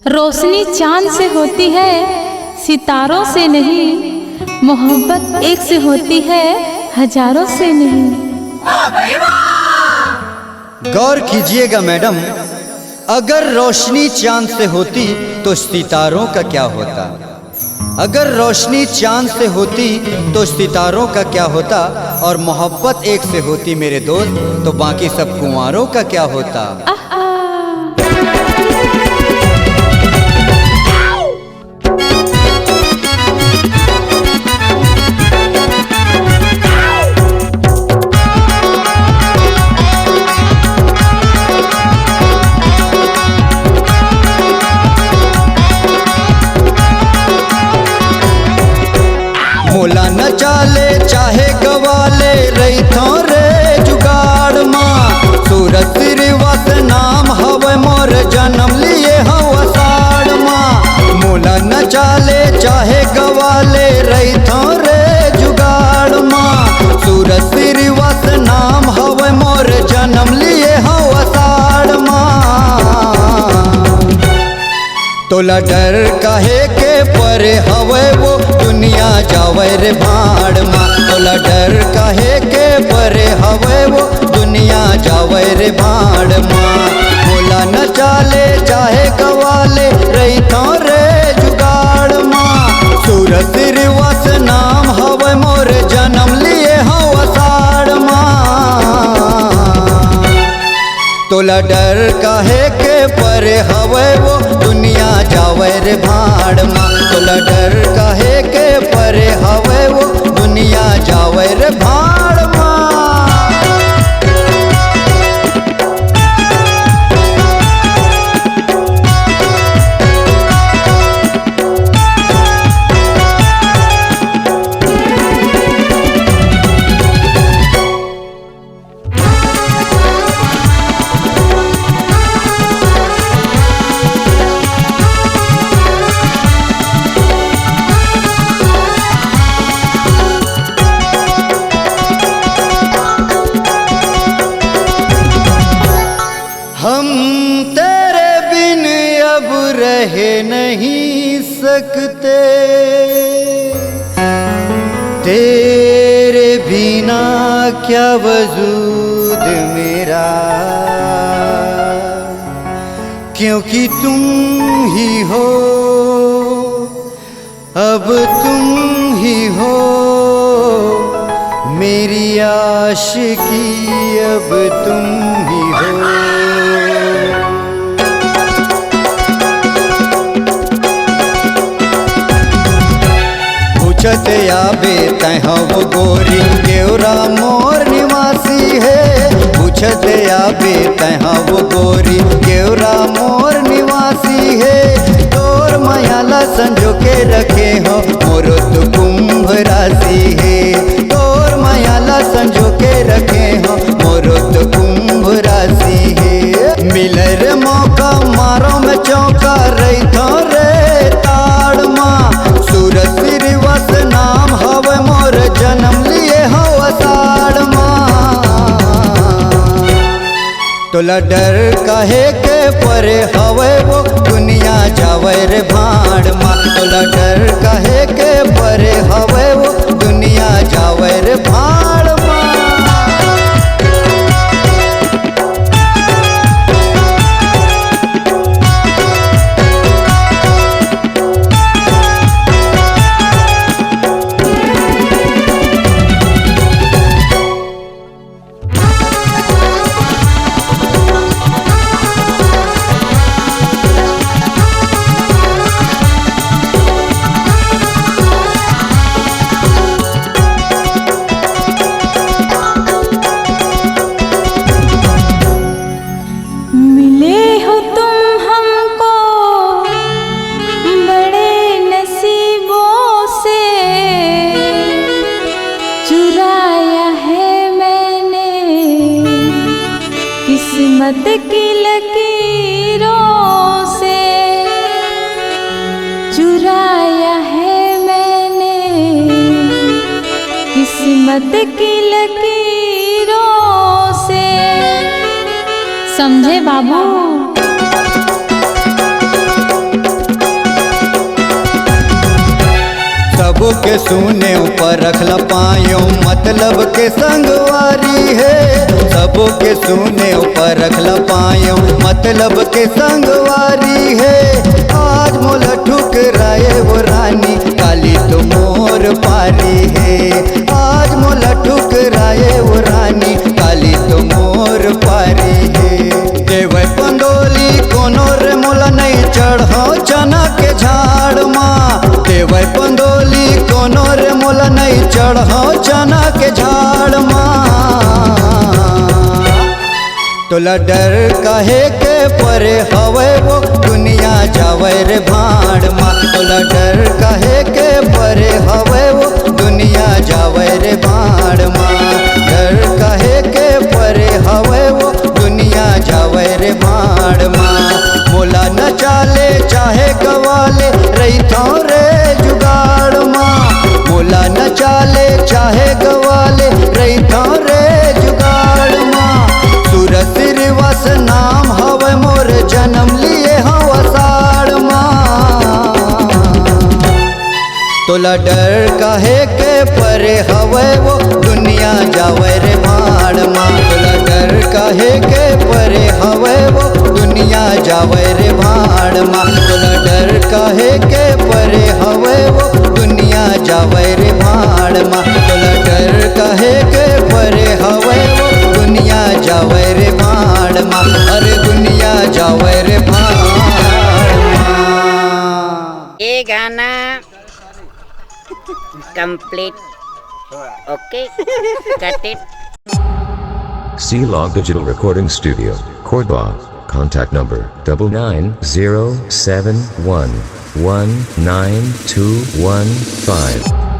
रोशनी चांद से होती है, सितारों से नहीं। मोहब्बत एक से होती है, हजारों से नहीं। गौर कीजिएगा मैडम, अगर रोशनी चांद से होती तो सितारों का क्या होता। अगर रोशनी चांद से होती तो सितारों का क्या होता। और मोहब्बत एक से होती मेरे दोस्त, तो बाकी सब कुंवारों का क्या होता। मोला न चाले चाहे गवाले रही थो रे जुगाड़ माँ। सूरत रिवत नाम हवे मोर जन्म लिए हवा साड़ माँ। मोला न चाले चाहे गवाले रही थो रे जुगाड़ माँ। सूरत रिवत नाम हवे मोर जन्म लिए हवा साड़ माँ। तोला डर काहे के परे हवे वो दुनिया जावे रे भाड़ माँ। तोला डर काहे के परे हवे वो दुनिया जावे रे भाड़ माँ। बोला न चाले चाहे गवाले रही थो रे जुगाड़ माँ। सूरत रिवस नाम हवे मोर जन्म लिए हवा साड़ माँ। तोला डर काहे के परे हवे वो दुनिया जावे रे भाड़ माँ। तोला डर काहे के परे हवे वो दुनिया जावे रे भाड़ माँ। हम तेरे बिन अब रह नहीं सकते। तेरे बिना क्या वजूद मेरा, क्योंकि तुम ही हो, अब तुम ही हो मेरी आशिकी, अब तुम ही हो। पूछत आबे तह वो गोरी केवरा मोर निवासी है। पूछत आबे तह वो गोरी केवरा मोर निवासी है। तोर मायाला संजो के रखे हो मोरो तो कुंभ राशि है। तोर मायाला संजो के रखे हो मोरो तो कुंभ राशि है। मिलर मौका मारो में चौका रही थो रे ताड़ माँ। सूरत रिवस नाम हवे मोर जन्म लिए हवा साड़ माँ। तोला डर काहे के परे हवे वो दुनिया जावे रे भाड़ माँ। तोला डर काहे के परे हवे वो दुनिया जावे रे भाड़ माँ। किस्मत की लकीरों से चुराया है मैंने, किस्मत की लकीरों से। समझे बाबू। सबो के सुने ऊपर रखला पायो मतलब के संगवारी है। सबो के सुने ऊपर रखला पायो मतलब के संगवारी है। आज मोला ठुकराए वो रानी काली तो मोर पारी है। आज मोला ठुकराए वो रानी काली तो मोर पारी है। देवे पंडोली कोनो रे मोला नहीं चढ़ो चना के झाड़ माँ। देवे पंडोली कोनो रे मोला नहीं चढ़ो चना के झाड़ माँ। तोला डर काहे के परे हवे वो दुनिया जावे रे भाड़ माँ। तोला डर काहे के परे हवे वो दुनिया जावे रे भाड़ माँ। डर काहे के परे हवे वो दुनिया जावे रे भाड़ माँ। मोला न चाले चाहे गवाले रही थो रे जुगाड़ माँ। मोला न चाले चाहे गवाले रही थो रे जुगाड़ माँ। सूरत श्रीवास नाम हवे मोर जन्म लिए हवा साड़ माँ। तोला डर काहे के परे हवे वो दुनिया जावे रे भाड़ माँ। तोला डर काहे के परे हवे वो दुनिया जावे रे भाड़ माँ। तोला डर काहे के परे हवे वो दुनिया जावे रे भाड़ माँ। तोला डर काहे के परे हवे वो दुनिया जावे रे भाड़ माँ। अरे दुनिया जावे रे भाड़ माँ। ये गाना complete. Okay, cut it. C-Log Digital Recording Studio, Cordoba. Contact number 99071192215.